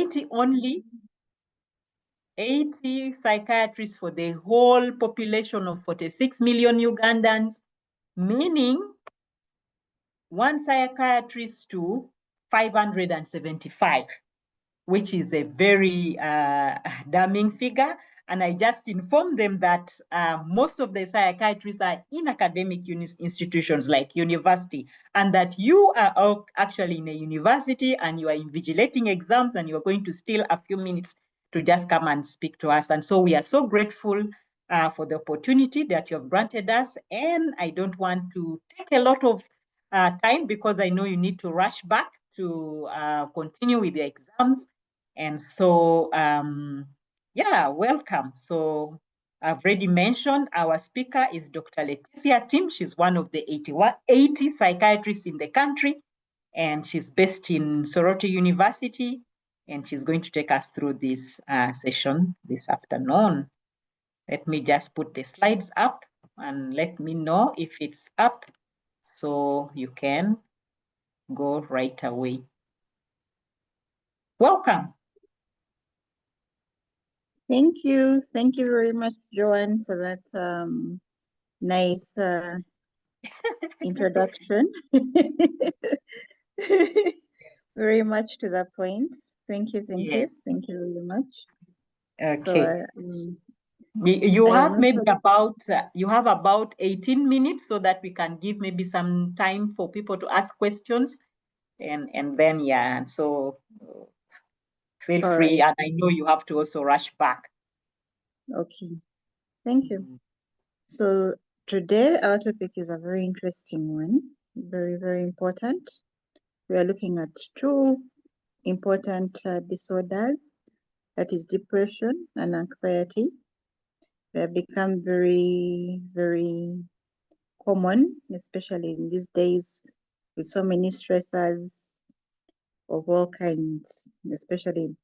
80 only, 80 psychiatrists for the whole population of 46 million Ugandans, meaning one psychiatrist to 575, which is a very damning figure. And I just informed them that most of the psychiatrists are in academic institutions like university, and that you are actually in a university and you are invigilating exams and you are going to steal a few minutes to just come and speak to us. And so we are so grateful for the opportunity that you have granted us. And I don't want to take a lot of time because I know you need to rush back to continue with the exams. And so, yeah, welcome. So I've already mentioned our speaker is Dr. Letizia Atim. She's one of the 80 psychiatrists in the country, and she's based in Soroti University, and she's going to take us through this session this afternoon. Let me just put the slides up and let me know if it's up so you can go right away. Welcome. Thank you. Thank you very much, Joanne, for that nice introduction. Very much to the point. Thank you. Thank you. Thank you very much. Okay. So, you have maybe about 18 minutes so that we can give maybe some time for people to ask questions, and then yeah, so feel free. And I know you have to also rush back. Okay, thank you. So today our topic is a very interesting one, very, very important. We are looking at two important disorders, that is depression and anxiety. They have become very, very common, especially in these days with so many stressors of all kinds, especially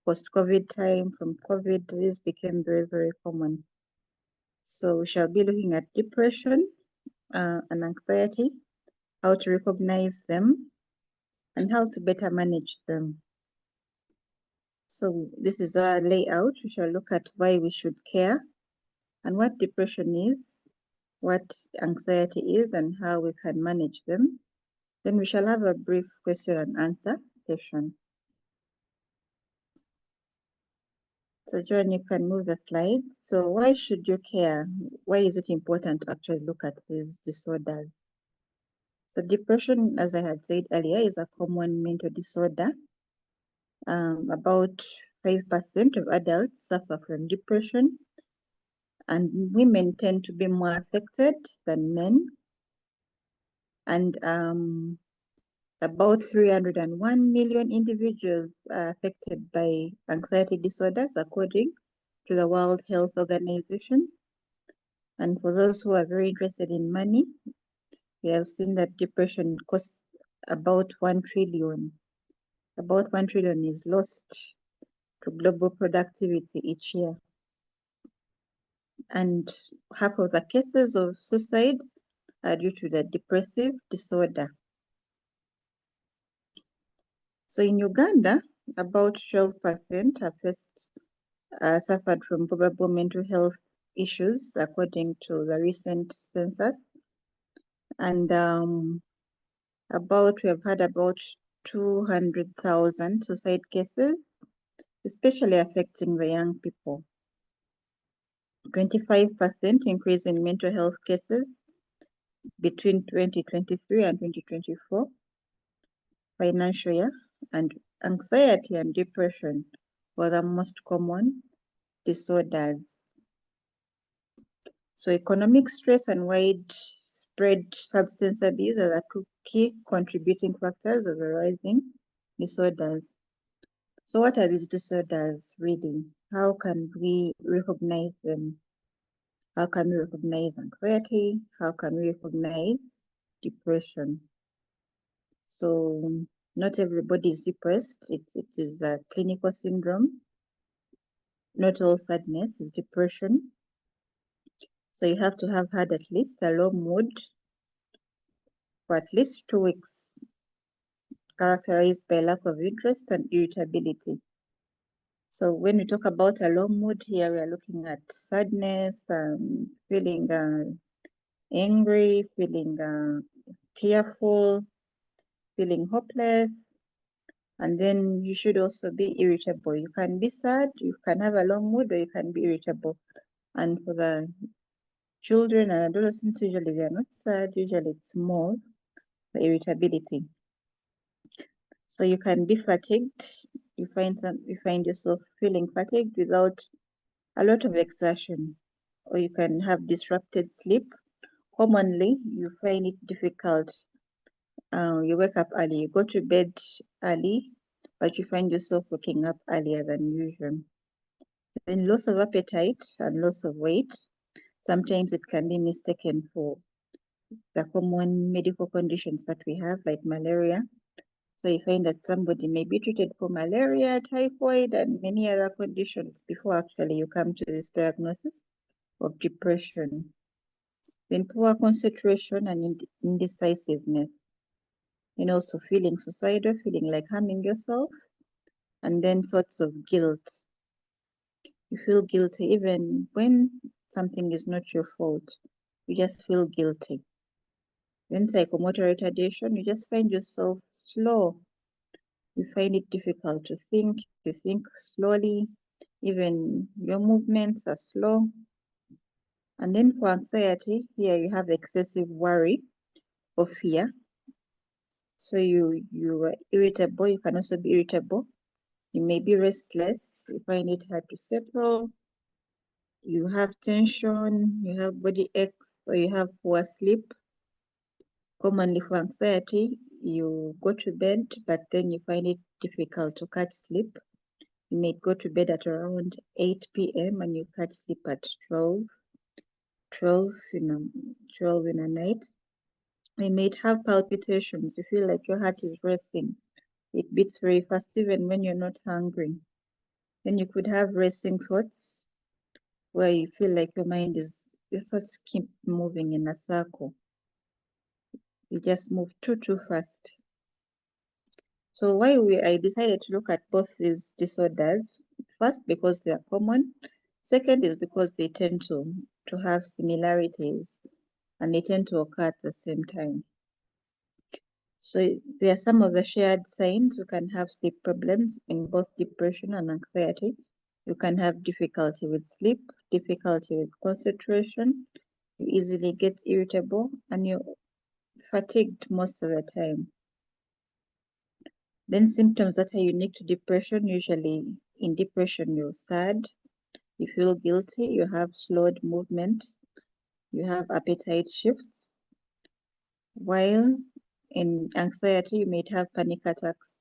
post-COVID time. From COVID, this became very, very common. So we shall be looking at depression and anxiety, how to recognize them, and how to better manage them. So this is our layout. We shall look at why we should care and what depression is, what anxiety is, and how we can manage them. Then we shall have a brief question and answer session. So John, you can move the slides. So why should you care? Why is it important to actually look at these disorders? So depression, as I had said earlier, is a common mental disorder. About 5% of adults suffer from depression, and women tend to be more affected than men. And about 301 million individuals are affected by anxiety disorders, according to the World Health Organization. And for those who are very interested in money, we have seen that depression costs about 1 trillion. About 1 trillion is lost to global productivity each year. And half of the cases of suicide are due to the depressive disorder. So in Uganda, about 12% have suffered from probable mental health issues, according to the recent census. And we have had about 200,000 suicide cases, especially affecting the young people. 25% increase in mental health cases between 2023 and 2024 financial year, and anxiety and depression were the most common disorders. So economic stress and widespread substance abuse are the key contributing factors of the rising disorders. So what are these disorders really? How can we recognize them? How can we recognize anxiety? How can we recognize depression? So not everybody is depressed. It is a clinical syndrome. Not all sadness is depression. So you have to have had at least a low mood for at least 2 weeks, characterized by lack of interest and irritability. So when we talk about a low mood here, we are looking at sadness, feeling angry, feeling tearful, feeling hopeless, and then you should also be irritable. You can be sad, you can have a low mood, or you can be irritable. And for the children and adolescents, usually they are not sad, usually it's more the irritability. So you can be fatigued. You find yourself feeling fatigued without a lot of exertion, or you can have disrupted sleep. Commonly, you find it difficult. You wake up early, you go to bed early, but you find yourself waking up earlier than usual. Then loss of appetite and loss of weight. Sometimes it can be mistaken for the common medical conditions that we have, like malaria. So you find that somebody may be treated for malaria, typhoid, and many other conditions before actually you come to this diagnosis of depression. Then poor concentration and indecisiveness. And also feeling suicidal, feeling like harming yourself, and then thoughts of guilt. You feel guilty even when something is not your fault. You just feel guilty. Then psychomotor retardation, you just find yourself slow. You find it difficult to think. You think slowly. Even your movements are slow. And then for anxiety, here you have excessive worry or fear. So you are irritable. You can also be irritable. You may be restless. You find it hard to settle. You have tension. You have body aches, or you have poor sleep. Commonly for anxiety, you go to bed, but then you find it difficult to catch sleep. You may go to bed at around 8 p.m. and you catch sleep at 12 in a night. You may have palpitations. You feel like your heart is racing. It beats very fast even when you're not hungry. Then you could have racing thoughts where you feel like your thoughts keep moving in a circle. They just move too fast. So I decided to look at both these disorders. First, because they are common. Second is because they tend to have similarities and they tend to occur at the same time. So there are some of the shared signs. You can have sleep problems in both depression and anxiety. You can have difficulty with sleep, difficulty with concentration. You easily get irritable and you're fatigued most of the time. Then symptoms that are unique to depression, usually in depression, you're sad, you feel guilty, you have slowed movement, you have appetite shifts, while in anxiety, you may have panic attacks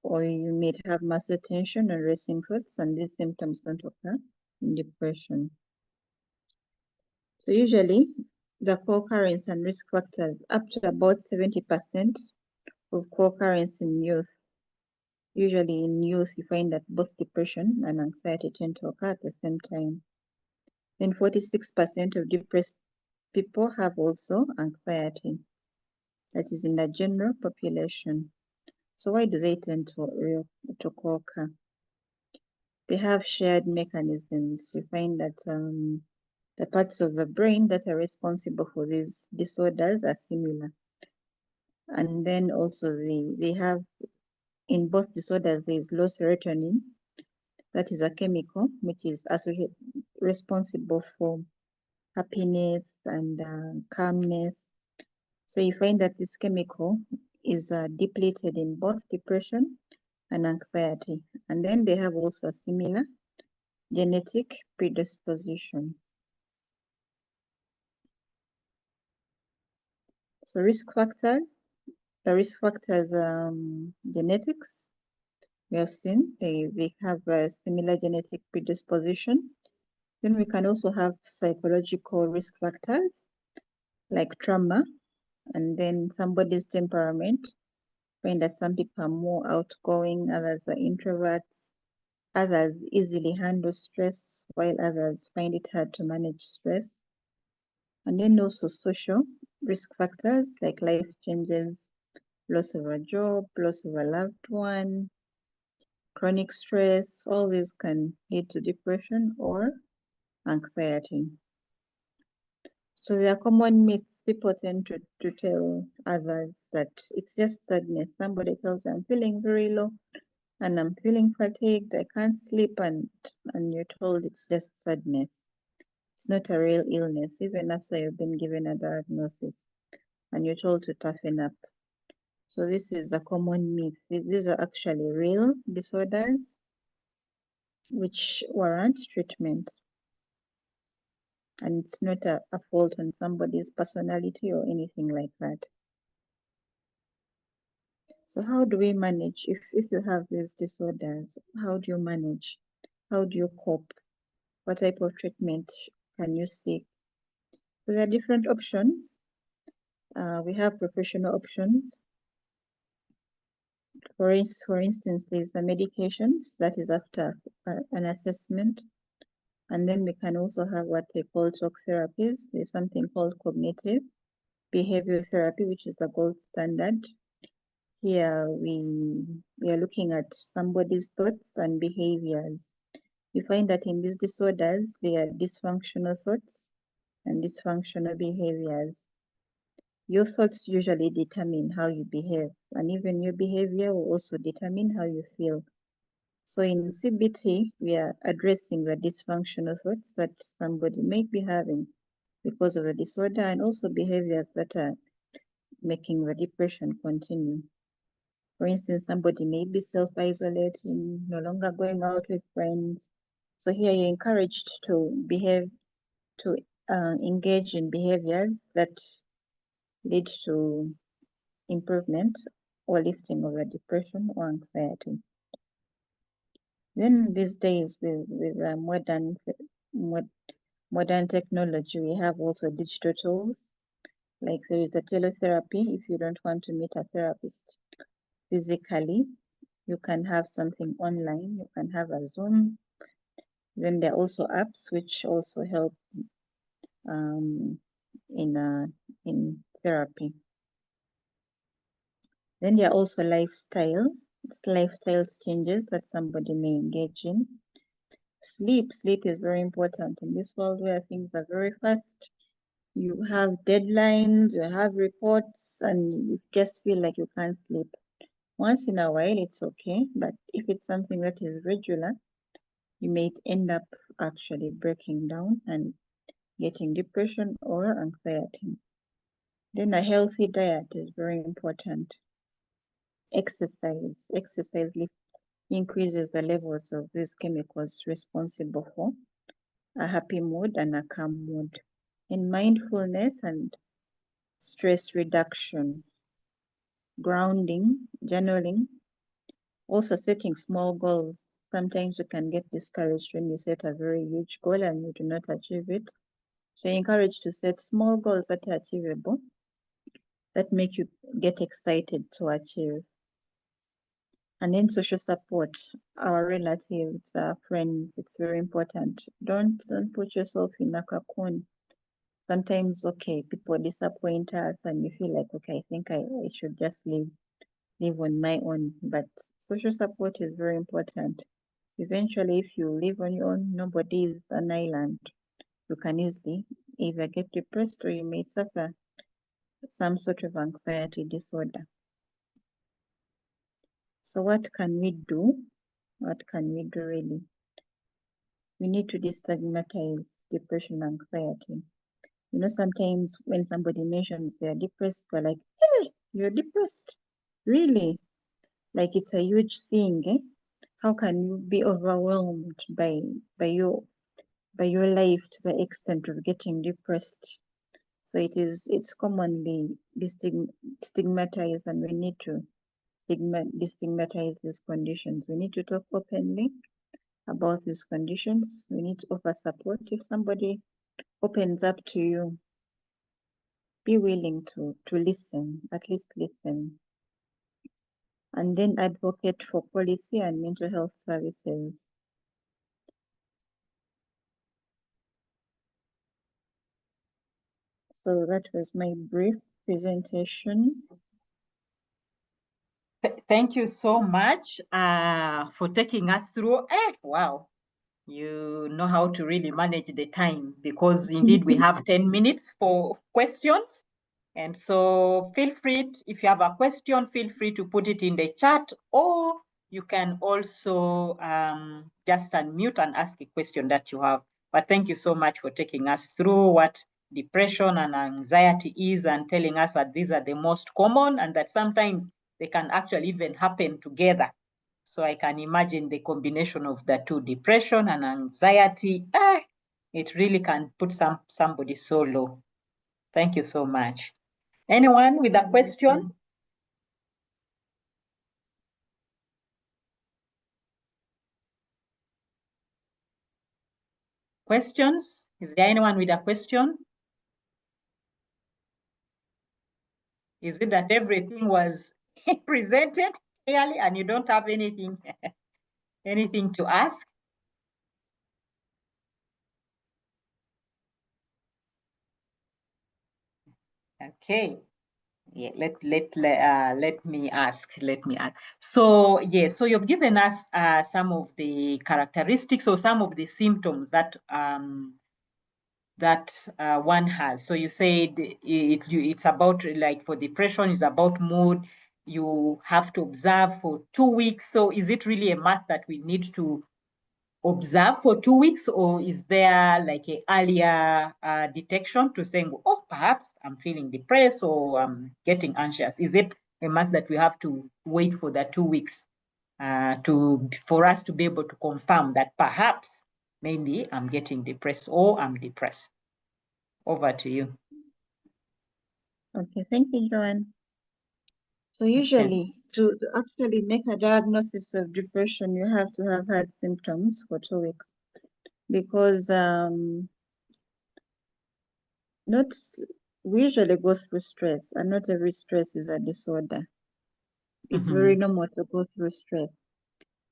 or you may have muscle tension and racing thoughts, and these symptoms don't occur in depression. So usually, the co-occurrence and risk factors, up to about 70% of co-occurrence in youth. Usually in youth, you find that both depression and anxiety tend to occur at the same time. Then 46% of depressed people have also anxiety. That is in the general population. So why do they tend to co-occur? They have shared mechanisms. You find that the parts of the brain that are responsible for these disorders are similar. And then also they have, in both disorders, there is low serotonin. That is a chemical which is responsible for happiness and calmness. So you find that this chemical is depleted in both depression and anxiety. And then they have also a similar genetic predisposition. So the risk factors, genetics, we have seen they have a similar genetic predisposition. Then we can also have psychological risk factors like trauma, and then somebody's temperament. Find that some people are more outgoing, others are introverts, others easily handle stress, while others find it hard to manage stress. And then also social risk factors like life changes, loss of a job, loss of a loved one, chronic stress, all these can lead to depression or anxiety. So there are common myths. People tend to tell others that it's just sadness. Somebody tells you, I'm feeling very low and I'm feeling fatigued, I can't sleep, and you're told it's just sadness. It's not a real illness, even after you've been given a diagnosis and you're told to toughen up. So this is a common myth. These are actually real disorders which warrant treatment. And it's not a fault on somebody's personality or anything like that. So how do we manage if you have these disorders? How do you manage? How do you cope? What type of treatment can you seek? So there are different options. We have professional options. For instance, there's the medications that is after an assessment. And then we can also have what they call talk therapies. There's something called cognitive behavioral therapy, which is the gold standard. Here we are looking at somebody's thoughts and behaviors. You find that in these disorders, there are dysfunctional thoughts and dysfunctional behaviors. Your thoughts usually determine how you behave, and even your behavior will also determine how you feel. So in CBT, we are addressing the dysfunctional thoughts that somebody may be having because of a disorder, and also behaviors that are making the depression continue. For instance, somebody may be self-isolating, no longer going out with friends. So here you're encouraged to engage in behaviors that lead to improvement or lifting of the depression or anxiety. Then these days with modern technology, we have also digital tools. Like there is a teletherapy. If you don't want to meet a therapist physically, you can have something online. You can have a Zoom. Then there are also apps which also help in therapy. Then there are also lifestyle changes that somebody may engage in. Sleep is very important in this world where things are very fast. You have deadlines, you have reports, and you just feel like you can't sleep. Once in a while, it's okay, but if it's something that is regular, you may end up actually breaking down and getting depression or anxiety. Then a healthy diet is very important. Exercise increases the levels of these chemicals responsible for a happy mood and a calm mood. In mindfulness and stress reduction, grounding, journaling, also setting small goals. Sometimes you can get discouraged when you set a very huge goal and you do not achieve it. So you're encouraged to set small goals that are achievable, that make you get excited to achieve. And then social support, our relatives, our friends, it's very important. Don't put yourself in a cocoon. Sometimes, okay, people disappoint us and you feel like, okay, I think I should just live on my own. But social support is very important. Eventually, if you live on your own, nobody is an island. You can easily either get depressed or you may suffer some sort of anxiety disorder. So what can we do? What can we do really? We need to destigmatize depression and anxiety. You know, sometimes when somebody mentions they're depressed, we're like, hey, you're depressed? Really? Like it's a huge thing, eh? How can you be overwhelmed by your life to the extent of getting depressed? So it's commonly stigmatized, and we need to destigmatize these conditions. We need to talk openly about these conditions. We need to offer support. If somebody opens up to you, be willing to listen, at least listen. And then advocate for policy and mental health services. So that was my brief presentation. Thank you so much for taking us through. Wow, you know how to really manage the time, because indeed we have 10 minutes for questions. And so feel free, if you have a question, feel free to put it in the chat, or you can also just unmute and ask a question that you have. But thank you so much for taking us through what depression and anxiety is, and telling us that these are the most common, and that sometimes they can actually even happen together. So I can imagine the combination of the two, depression and anxiety, it really can put somebody so low. Thank you so much. Anyone with a question? Questions? Is there anyone with a question? Is it that everything was presented clearly and you don't have anything, anything to ask? Okay. Yeah, let me ask. So yeah, so you've given us some of the characteristics or some of the symptoms that one has. So you said it's about, like, for depression, it's about mood. You have to observe for 2 weeks. So is it really a must that we need to observe for 2 weeks, or is there like a earlier detection to saying, oh, perhaps I'm feeling depressed or I'm getting anxious? Is it a must that we have to wait for the 2 weeks for us to be able to confirm that perhaps maybe I'm getting depressed or I'm depressed? Over to you. Okay, thank you, Joanne. So Okay. usually, to actually make a diagnosis of depression, you have to have had symptoms for 2 weeks, because not we usually go through stress, and not every stress is a disorder. It's very normal to go through stress.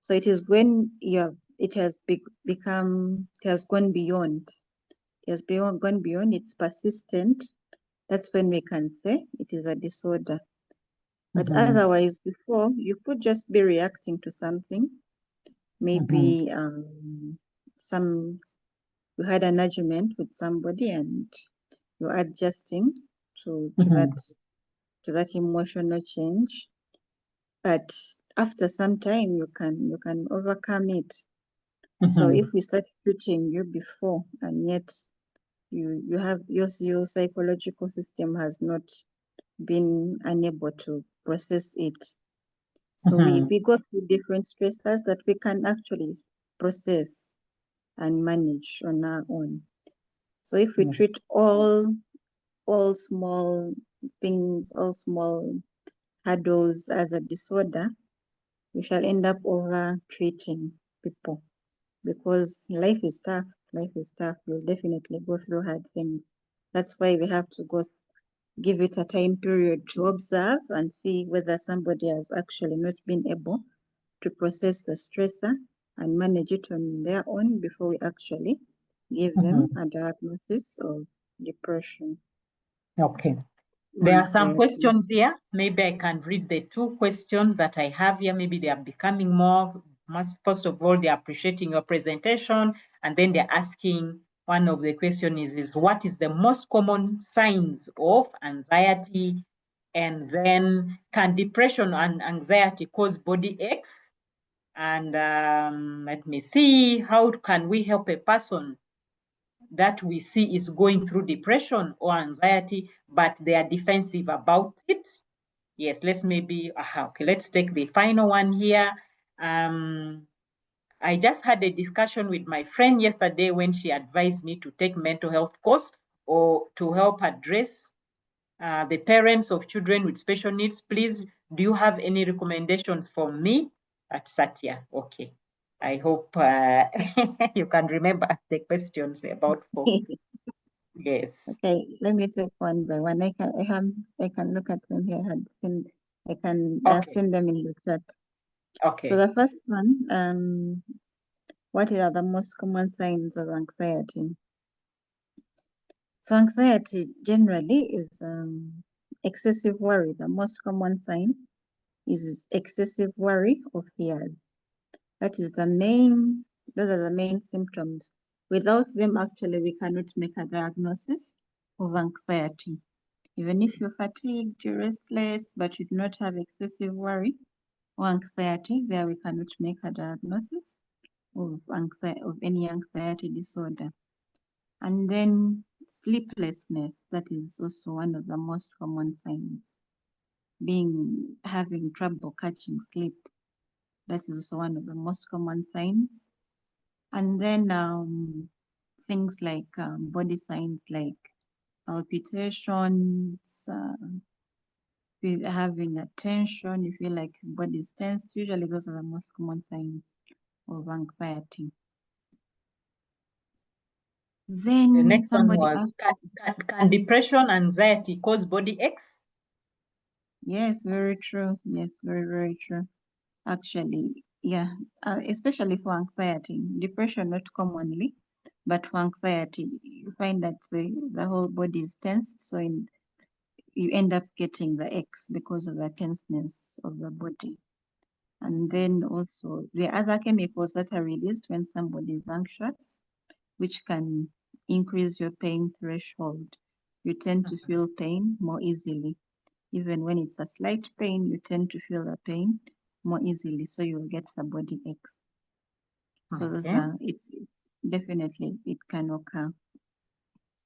So it is when it has become, it has gone beyond, gone beyond, it's persistent. That's when we can say it is a disorder. But otherwise, before, you could just be reacting to something. Maybe you had an argument with somebody and you're adjusting to that emotional change. But after some time, you can overcome it. So if we start treating you before, and yet you have your psychological system has not been unable to process it. So we go through different stressors that we can actually process and manage on our own. So if we treat all small things, all small hurdles as a disorder, we shall end up over treating people, because life is tough. Life is tough. You'll definitely go through hard things. That's why we have to give it a time period to observe and see whether somebody has actually not been able to process the stressor and manage it on their own before we actually give them a diagnosis of depression. Okay. There are some questions here. Maybe I can read the 2 questions that I have here. Maybe they are becoming more. First of all, they're appreciating your presentation, and then they're asking, one of the questions is what is the most common signs of anxiety? And then, can depression and anxiety cause body aches? And let me see, how can we help a person that we see is going through depression or anxiety, but they are defensive about it? Yes, let's take the final one here. I just had a discussion with my friend yesterday when she advised me to take mental health course or to help address the parents of children with special needs. Please, do you have any recommendations for me? At Satya. Okay. I hope you can remember the questions about for. Yes. Okay, let me take one by one. I can look at them here. I've seen them in the chat. Okay. So the first one, what are the most common signs of anxiety? So anxiety generally is excessive worry, the most common sign. is excessive worry or fears. Those are the main symptoms. Without them, actually, we cannot make a diagnosis of anxiety. Even if you're fatigued, you're restless, but you do not have excessive worry or anxiety, there we cannot make a diagnosis of any anxiety disorder. And then sleeplessness, that is also one of the most common signs. Having trouble catching sleep, that is also one of the most common signs. And then things like body signs like palpitations, having a tension, you feel like your body is tense. Usually those are the most common signs of anxiety. Then The next one somebody was, asked, can depression, anxiety cause body aches? yes, very true. Yes, very, very true. Actually, yeah, especially for anxiety. Depression, not commonly, but for anxiety, you find that the whole body is tense. So you end up getting the aches because of the tenseness of the body. And then also the other chemicals that are released when somebody is anxious, which can increase your pain threshold. You tend to feel pain more easily. Even when it's a slight pain, you tend to feel the pain more easily. So you will get the body aches. So Okay. it's definitely, it can occur.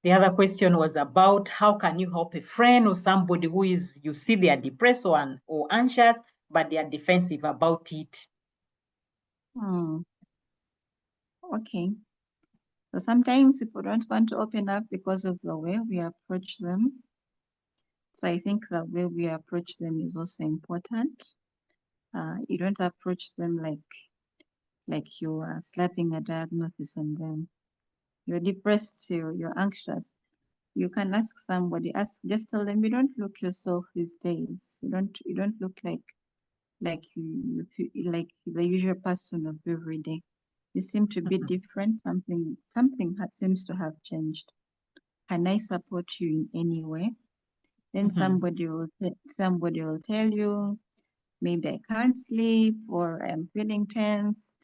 The other question was about how can you help a friend or somebody who is, you see they are depressed or anxious, but they are defensive about it. Okay. So sometimes people don't want to open up because of the way we approach them. So I think the way we approach them is also important. You don't approach them like you are slapping a diagnosis on them. You're depressed, you're anxious. You can ask somebody, just tell them you don't look yourself these days. You don't look like like the usual person of every day. You seem to be different. Something seems to have changed. Can I support you in any way? Then somebody will tell you, maybe I can't sleep or I'm feeling tense.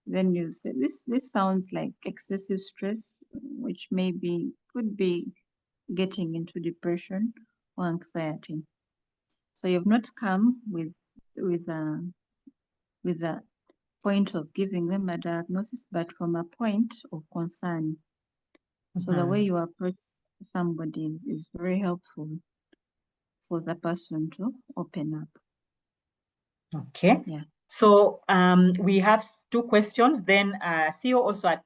Then you say, this sounds like excessive stress, which could be getting into depression or anxiety. So you've not come with a with a point of giving them a diagnosis, but from a point of concern. So the way you approach somebody is very helpful for the person to open up. Okay. Yeah. So we have two questions. Then CEO also had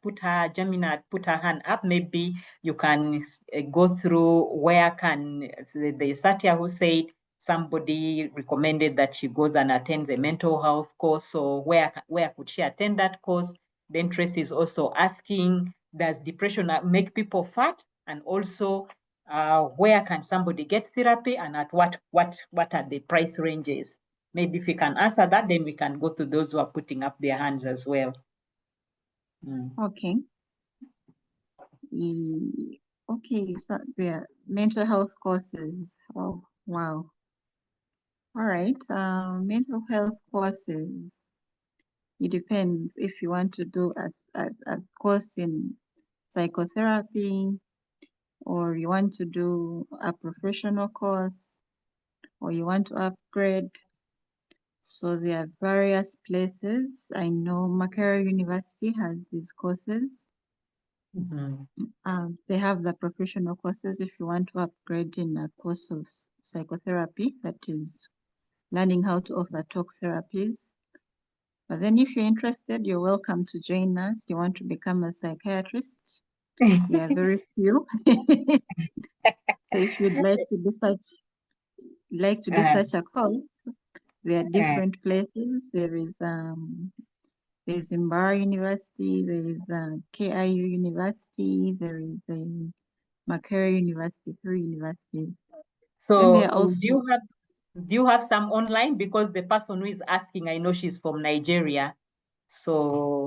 Gemina had put her hand up. Maybe you can go through where can, the Satya who said somebody recommended that she goes and attends a mental health course. So where could she attend that course? Then Tracy is also asking, does depression make people fat? And also, where can somebody get therapy and at what are the price ranges? Maybe if we can answer that, then we can go to those who are putting up their hands as well. Okay. Okay, so the mental health courses. Oh, wow. All right. Mental health courses. It depends if you want to do a course in psychotherapy, or you want to do a professional course, or you want to upgrade. So there are various places. I know Makerere University has these courses. They have the professional courses if you want to upgrade in a course of psychotherapy, that is learning how to offer talk therapies. But then if you're interested, you're welcome to join us. You want to become a psychiatrist? We are very few. So if you'd like to do such a course, there are different places. There's Mbara University, there is KIU University, there is Makerere University, 3 universities. Then there So are also, do you have some online? Because the person who is asking, I know she's from Nigeria. So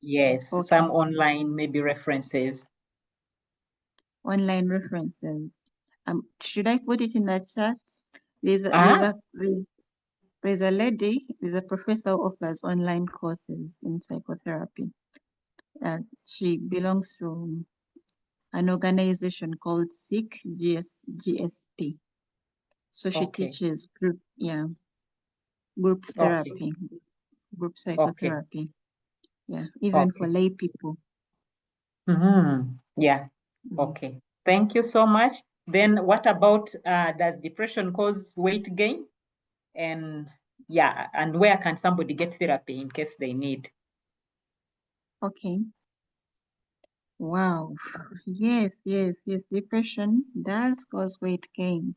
yes, okay, some online maybe references. online references. Should I put it in the chat? There's a, Ah, there's a, there's a professor who offers online courses in psychotherapy. She belongs to an organization called GSP. So she Okay. teaches group Okay. therapy, group Okay. psychotherapy. Yeah, even for Okay. lay people. Yeah. Mhm. Okay. Thank you so much. Then what about does depression cause weight gain? And yeah, and where can somebody get therapy in case they need? Okay. Wow. Yes. Depression does cause weight gain.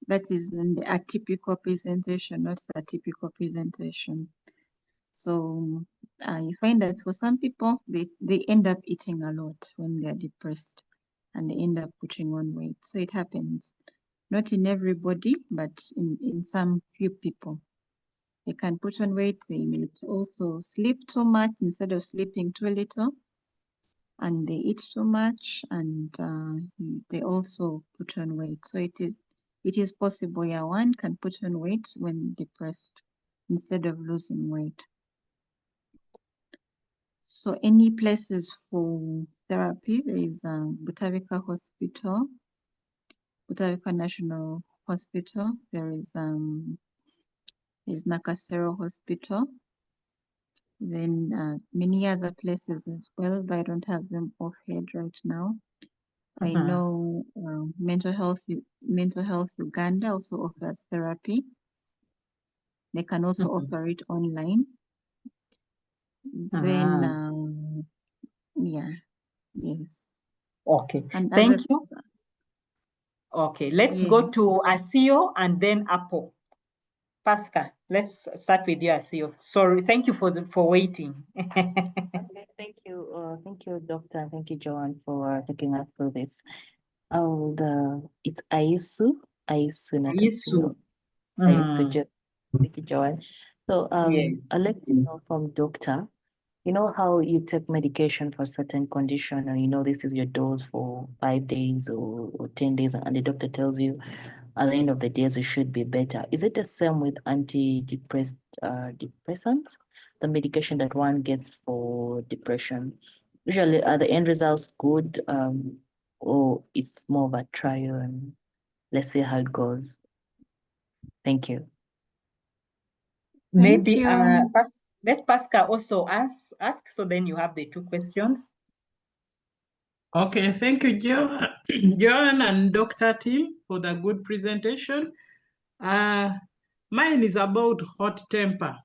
That is in the atypical presentation, not the typical presentation. So I find that for some people, they end up eating a lot when they're depressed and they end up putting on weight. So it happens. Not in everybody, but in some few people. They can put on weight. They may also sleep too much instead of sleeping too little, and they eat too much, and they also put on weight. So it is possible. Yeah, one can put on weight when depressed instead of losing weight. So any places for therapy, there is Butavika Hospital, Butavika National Hospital. There is Nakasero Hospital. Then many other places as well, but I don't have them offhand right now. I know Mental Health Uganda also offers therapy. They can also offer it online. Then yeah, yes. Okay. And Thank other, you. Okay. Let's yeah. go to ASIO and then Apple. Pascal, let's start with you, ASIO. Sorry. Thank you for waiting. Okay, thank you, Doctor. Thank you, Joanne, for taking us through this. It's Aisu Isu. Natasio. Aisu, thank you, Joanne. So, Yes. I'd like to know from Doctor, you know how you take medication for certain condition, and you know this is your dose for 5 days or 10 days, and the doctor tells you at the end of the days it should be better. Is it the same with depressants, the medication that one gets for depression? Usually, are the end results good, or it's more of a trial and let's see how it goes? Thank you. Thank Maybe you. let Pascal also ask, so then you have the two questions. Okay, thank you, Joan and Dr. Tim, for the good presentation. Mine is about hot temper.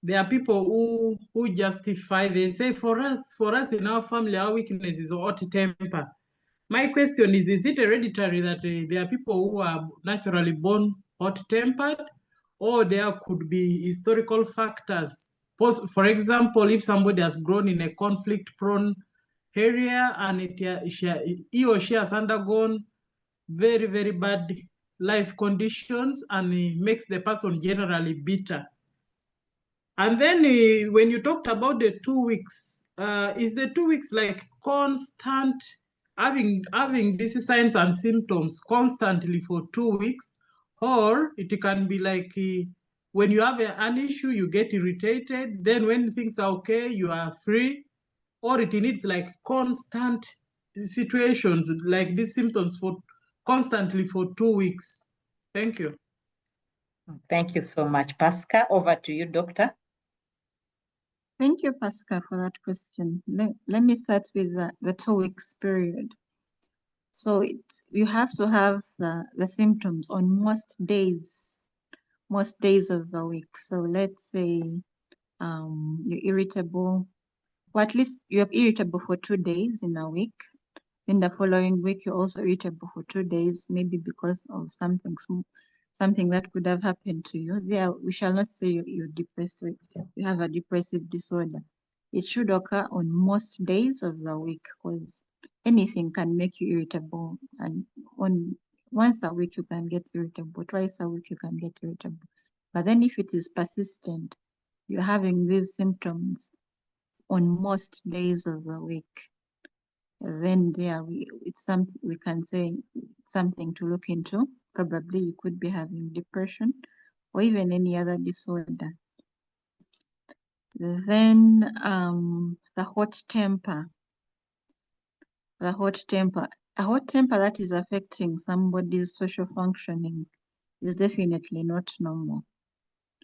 There are people who justify, they say for us in our family, our weakness is hot temper. My question is it hereditary that there are people who are naturally born hot-tempered, or there could be historical factors? For example, if somebody has grown in a conflict-prone area and he or she has undergone very, very bad life conditions, and it makes the person generally bitter. And then when you talked about the 2 weeks, is the 2 weeks like constant, having these signs and symptoms constantly for 2 weeks? Or it can be like when you have an issue, you get irritated, then when things are okay, you are free? Or it needs like constant situations, like these symptoms for constantly for 2 weeks? Thank you. Thank you so much, Pascal. Over to you, Doctor. Thank you, Pascal, for that question. Let me start with the 2 weeks period. So you have to have the symptoms on most days of the week. So let's say you're irritable, or at least you're irritable for 2 days in a week. In the following week, you're also irritable for 2 days, maybe because of something that could have happened to you. There, we shall not say you're depressed or you have a depressive disorder. It should occur on most days of the week, because anything can make you irritable, and once a week you can get irritable, twice a week you can get irritable. But then if it is persistent, you're having these symptoms on most days of the week, then there we can say something to look into. Probably you could be having depression, or even any other disorder. Then the hot temper. A hot temper that is affecting somebody's social functioning is definitely not normal.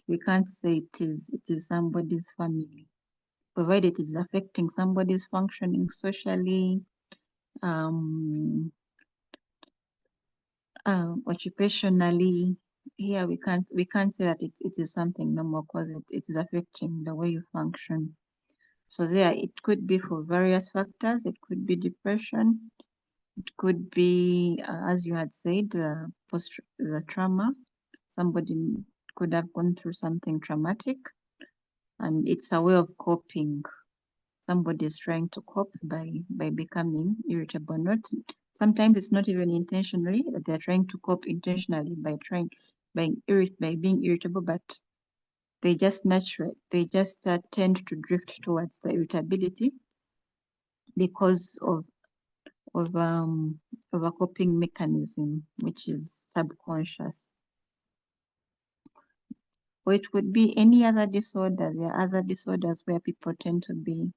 We can't say it is somebody's family, provided it is affecting somebody's functioning socially, occupationally. Here we can't say that it is something normal because it is affecting the way you function. So there it could be for various factors. It could be depression. It could be, as you had said, the trauma. Somebody could have gone through something traumatic, and it's a way of coping. Somebody is trying to cope by becoming irritable. Sometimes it's not even intentionally that they're trying to cope intentionally by being irritable, but they just tend to drift towards the irritability because of a coping mechanism, which is subconscious. Or it could be any other disorder. There are other disorders where people tend to be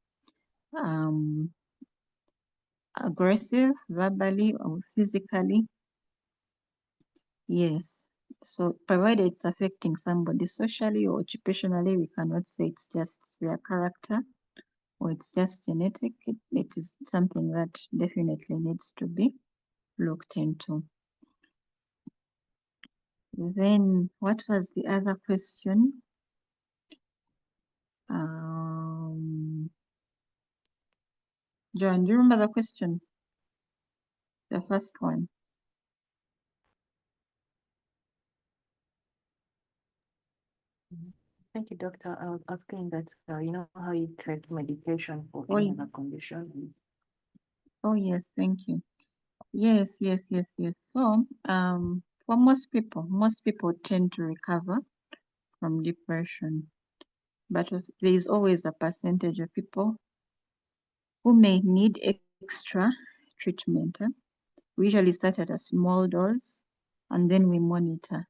aggressive, verbally or physically. Yes. So provided it's affecting somebody socially or occupationally, we cannot say it's just their character or it's just genetic. It is something that definitely needs to be looked into. Then what was the other question? John, do you remember the question? The first one. Thank you, doctor. I was asking that, you know how you take medication for Oh, any other condition? Oh, yes, thank you. Yes. So, for most people tend to recover from depression, but there is always a percentage of people who may need extra treatment. We usually start at a small dose and then we monitor.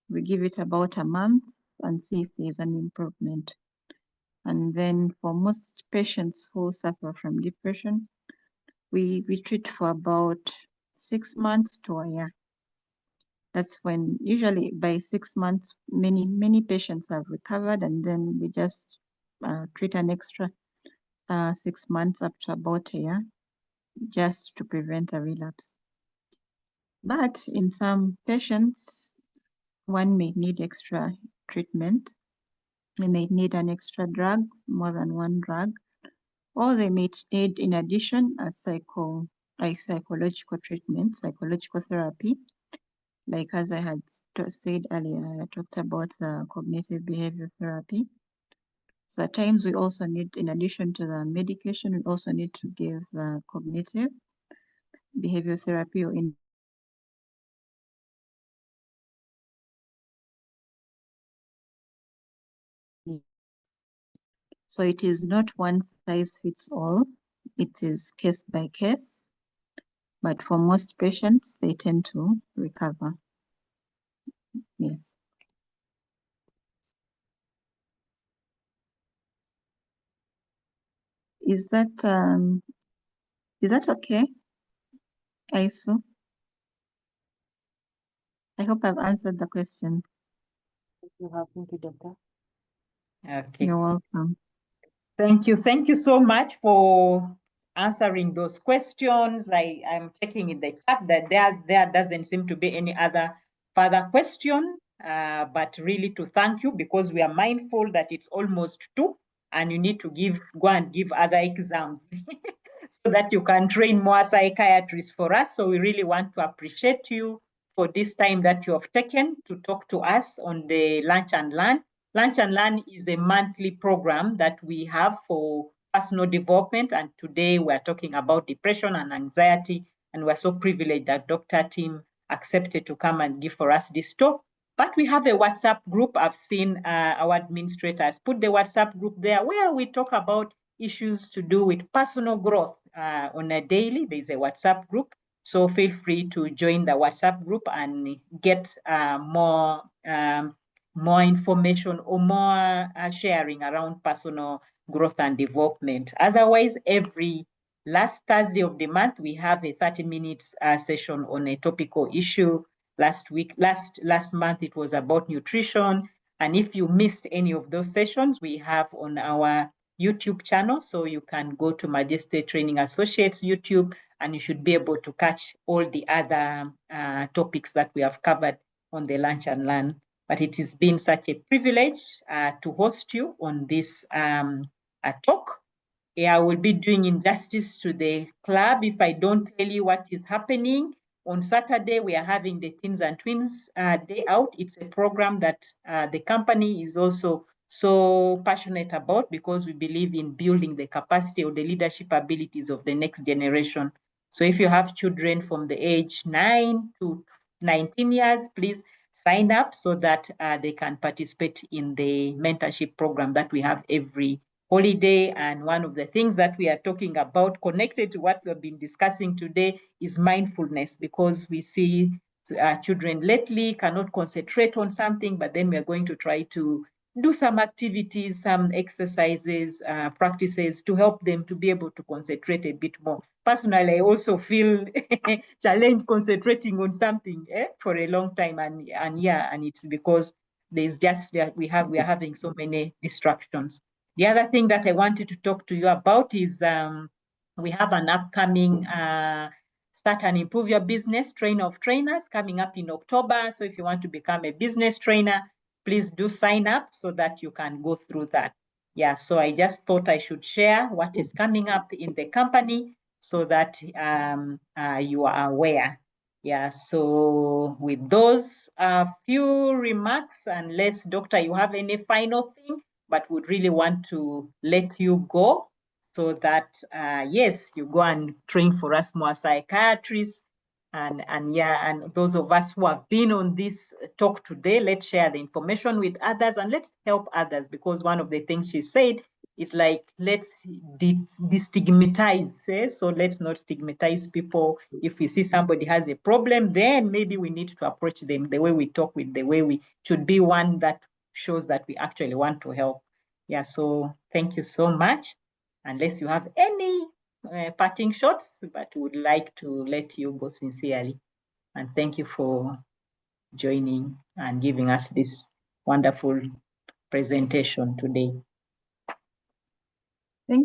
We give it about a month and see if there's an improvement. And then for most patients who suffer from depression, we treat for about 6 months to a year. That's when usually by 6 months, many patients have recovered, and then we just treat an extra 6 months up to about a year just to prevent a relapse. But in some patients, one may need extra treatment. They may need an extra drug, more than one drug, or they may need, in addition, a psychological treatment, psychological therapy. Like as I had said earlier, I talked about cognitive behavior therapy. So at times we also need, in addition to the medication, we also need to give cognitive behavior therapy or So it is not one size fits all. It is case by case. But for most patients, they tend to recover. Yes. Is that okay, Aisu? I hope I've answered the question. Thank you, doctor. Okay. You're welcome. Thank you so much for answering those questions. I'm checking in the chat that there doesn't seem to be any other further question, but really to thank you because we are mindful that it's almost 2 and you need to go and give other exams so that you can train more psychiatrists for us. So we really want to appreciate you for this time that you have taken to talk to us on the Lunch and Learn. Lunch and Learn is a monthly program that we have for personal development. And today we're talking about depression and anxiety. And we're so privileged that Dr. Atim accepted to come and give for us this talk. But we have a WhatsApp group. I've seen our administrators put the WhatsApp group there where we talk about issues to do with personal growth on a daily. There's a WhatsApp group. So feel free to join the WhatsApp group and get more more information or more sharing around personal growth and development. Otherwise, every last Thursday of the month, we have a 30 minutes session on a topical issue. Last month, it was about nutrition. And if you missed any of those sessions, we have on our YouTube channel. So you can go to Majesty Training Associates YouTube, and you should be able to catch all the other topics that we have covered on the Lunch and Learn. But it has been such a privilege to host you on this talk. I will be doing injustice to the club if I don't tell you what is happening. On Saturday, we are having the Teens and Twins Day Out. It's a program that the company is also so passionate about, because we believe in building the capacity or the leadership abilities of the next generation. So if you have children from the age 9 to 19 years, please sign up so that they can participate in the mentorship program that we have every holiday. And one of the things that we are talking about, connected to what we've been discussing today, is mindfulness, because we see children lately cannot concentrate on something, but then we are going to try to do some activities, some exercises, practices to help them to be able to concentrate a bit more. Personally, I also feel challenged concentrating on something for a long time, and it's because there's just that we are having so many distractions. The other thing that I wanted to talk to you about is we have an upcoming Start and Improve Your Business Trainer of Trainers coming up in October. So if you want to become a business trainer, please do sign up so that you can go through that. Yeah, so I just thought I should share what is coming up in the company so that you are aware. Yeah, so with those few remarks, unless, Doctor, you have any final thing, but would really want to let you go so that, yes, you go and train for us more psychiatrists. And those of us who have been on this talk today, let's share the information with others and let's help others, because one of the things she said is like, let's destigmatize. So let's not stigmatize people. If we see somebody has a problem, then maybe we need to approach them the way we talk with, the way we should be one that shows that we actually want to help. Yeah, so thank you so much. Unless you have any parting shots, but would like to let you go sincerely. And thank you for joining and giving us this wonderful presentation today.